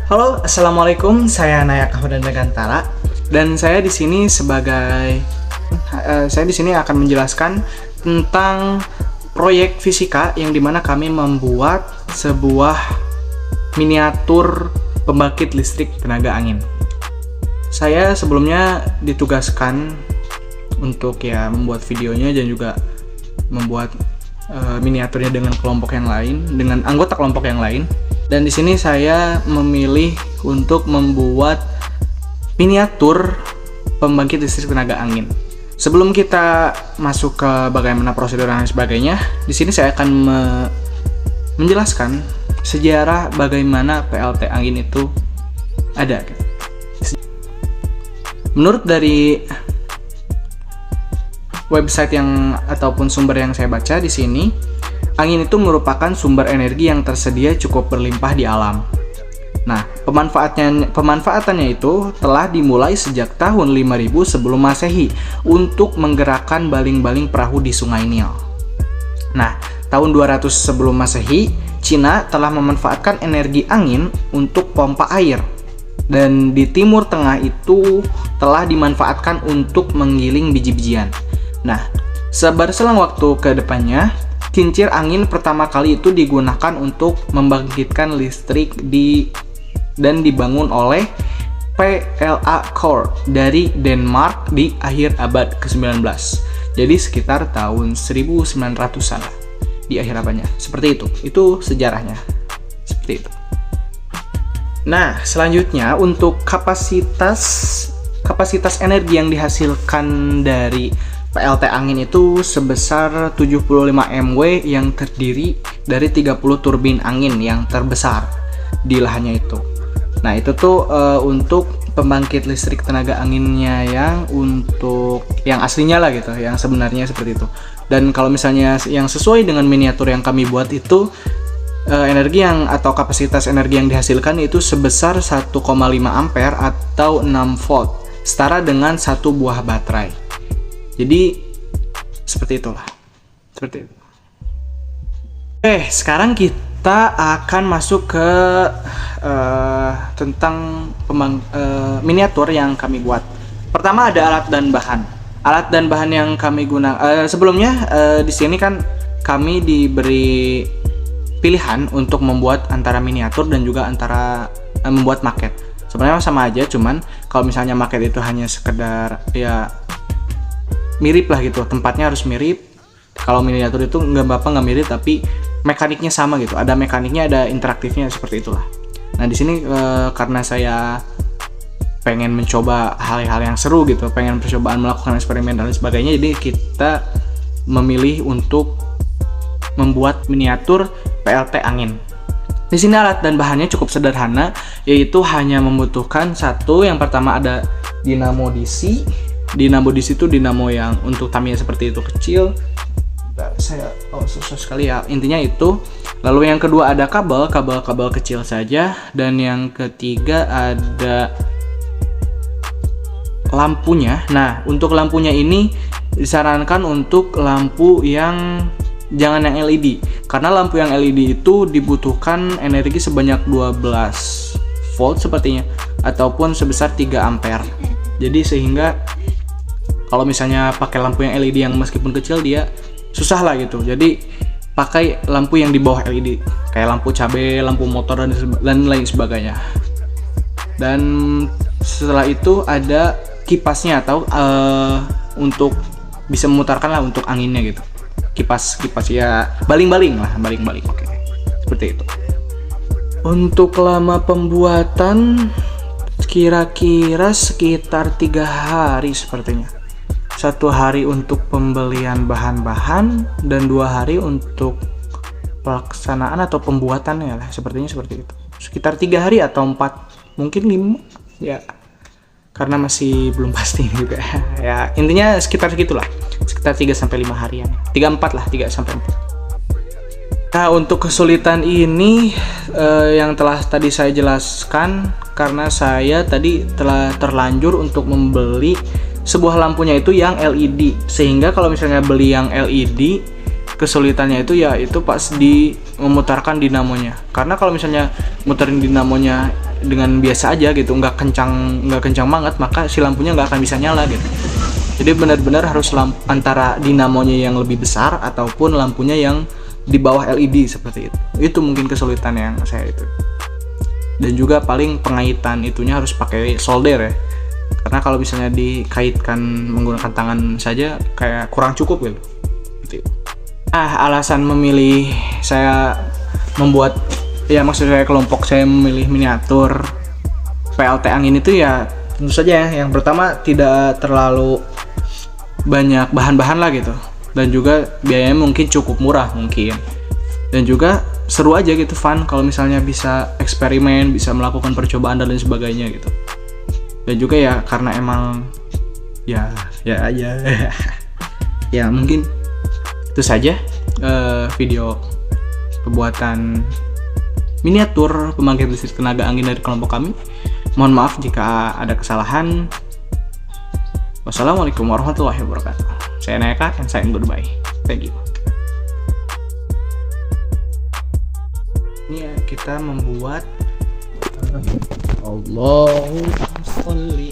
Halo, assalamualaikum. Saya Naya Kahwadan Gantara dan saya di sini akan menjelaskan tentang proyek fisika yang dimana kami membuat sebuah miniatur pembangkit listrik tenaga angin. Saya sebelumnya ditugaskan untuk membuat videonya dan juga membuat miniaturnya dengan kelompok yang lain, dengan anggota kelompok yang lain. Dan di sini saya memilih untuk membuat miniatur pembangkit listrik tenaga angin. Sebelum kita masuk ke bagaimana prosedur dan sebagainya, di sini saya akan menjelaskan sejarah bagaimana PLT angin itu ada. Menurut dari website ataupun sumber yang saya baca di sini, angin itu merupakan sumber energi yang tersedia cukup berlimpah di alam. Nah, pemanfaatannya itu telah dimulai sejak tahun 5000 sebelum Masehi untuk menggerakkan baling-baling perahu di Sungai Nil. Nah, tahun 200 sebelum Masehi, Cina telah memanfaatkan energi angin untuk pompa air. Dan di Timur Tengah itu telah dimanfaatkan untuk menggiling biji-bijian. Nah, berselang waktu ke depannya, kincir angin pertama kali itu digunakan untuk membangkitkan listrik dan dibangun oleh PLA Core dari Denmark di akhir abad ke-19. Jadi sekitar tahun 1900-an lah, di akhir abadnya. Seperti itu. Itu sejarahnya. Seperti itu. Nah, selanjutnya untuk kapasitas energi yang dihasilkan dari PLT angin itu sebesar 75 MW yang terdiri dari 30 turbin angin yang terbesar di lahannya itu. Nah, itu tuh untuk pembangkit listrik tenaga anginnya yang aslinya lah gitu, yang sebenarnya seperti itu. Dan kalau misalnya yang sesuai dengan miniatur yang kami buat itu, energi atau kapasitas energi yang dihasilkan itu sebesar 1,5 ampere atau 6 volt, setara dengan satu buah baterai. Jadi seperti itulah. Seperti itu. Oke, sekarang kita akan masuk ke tentang miniatur yang kami buat. Pertama ada alat dan bahan. Alat dan bahan yang kami gunakan sebelumnya di sini kan kami diberi pilihan untuk membuat antara miniatur dan juga antara membuat maket. Sebenarnya sama aja, cuman kalau misalnya maket itu hanya sekedar mirip lah gitu, tempatnya harus mirip. Kalau miniatur itu nggak mirip, tapi mekaniknya sama gitu, ada mekaniknya, ada interaktifnya, seperti itulah. Nah, di sini karena saya pengen mencoba hal-hal yang seru gitu, pengen percobaan melakukan eksperimen dan sebagainya, jadi kita memilih untuk membuat miniatur PLT angin. Di sini alat dan bahannya cukup sederhana, yaitu hanya membutuhkan yang pertama ada dinamo DC. Dinamo DC itu dinamo yang untuk Tamiya seperti itu, kecil. Susah sekali ya. Intinya itu. Lalu yang kedua ada kabel kecil saja, dan yang ketiga ada lampunya. Nah, untuk lampunya ini disarankan untuk lampu yang jangan yang LED, karena lampu yang LED itu dibutuhkan energi sebanyak 12 volt sepertinya, ataupun sebesar 3 ampere. Jadi sehingga kalau misalnya pakai lampu yang LED yang meskipun kecil, dia susah lah gitu. Jadi pakai lampu yang di bawah LED, kayak lampu cabai, lampu motor, dan lain sebagainya. Dan setelah itu ada kipasnya, atau untuk bisa memutarkan lah untuk anginnya gitu. Kipas ya, baling-baling. Oke. Seperti itu. Untuk lama pembuatan kira-kira sekitar 3 hari sepertinya. 1 hari untuk pembelian bahan-bahan dan 2 hari untuk pelaksanaan atau pembuatannya lah, sepertinya seperti itu. Sekitar 3 hari atau 4, mungkin 5 ya, karena masih belum pasti juga. Ya, intinya sekitar segitulah, sekitar 3-5 harian, 3-4 lah, 3-4. Nah, untuk kesulitan ini yang telah tadi saya jelaskan, karena saya tadi telah terlanjur untuk membeli sebuah lampunya itu yang LED, sehingga kalau misalnya beli yang LED kesulitannya itu ya itu pas di memutarkan dinamonya. Karena kalau misalnya muterin dinamonya dengan biasa aja gitu, nggak kencang banget, maka si lampunya nggak akan bisa nyala gitu. Jadi benar-benar harus antara dinamonya yang lebih besar ataupun lampunya yang di bawah LED seperti itu. Itu mungkin kesulitan yang saya itu. Dan juga paling pengaitan itunya harus pakai solder ya. Karena kalau misalnya dikaitkan menggunakan tangan saja kayak kurang cukup gitu. Gitu. Alasan memilih saya membuat, ya maksud saya kelompok saya memilih miniatur PLT angin itu ya tentu saja ya. Yang pertama tidak terlalu banyak bahan-bahan lah gitu. Dan juga biayanya mungkin cukup murah mungkin. Dan juga seru aja gitu, fun kalau misalnya bisa eksperimen, bisa melakukan percobaan dan lain sebagainya gitu. Dan juga ya karena emang ya aja ya mungkin itu saja video pembuatan miniatur pembangkit listrik tenaga angin dari kelompok kami. Mohon maaf jika ada kesalahan. Wassalamualaikum warahmatullahi wabarakatuh. Saya Nayaka and saying goodbye. Thank you. Ini ya, kita membuat Allahumma sholli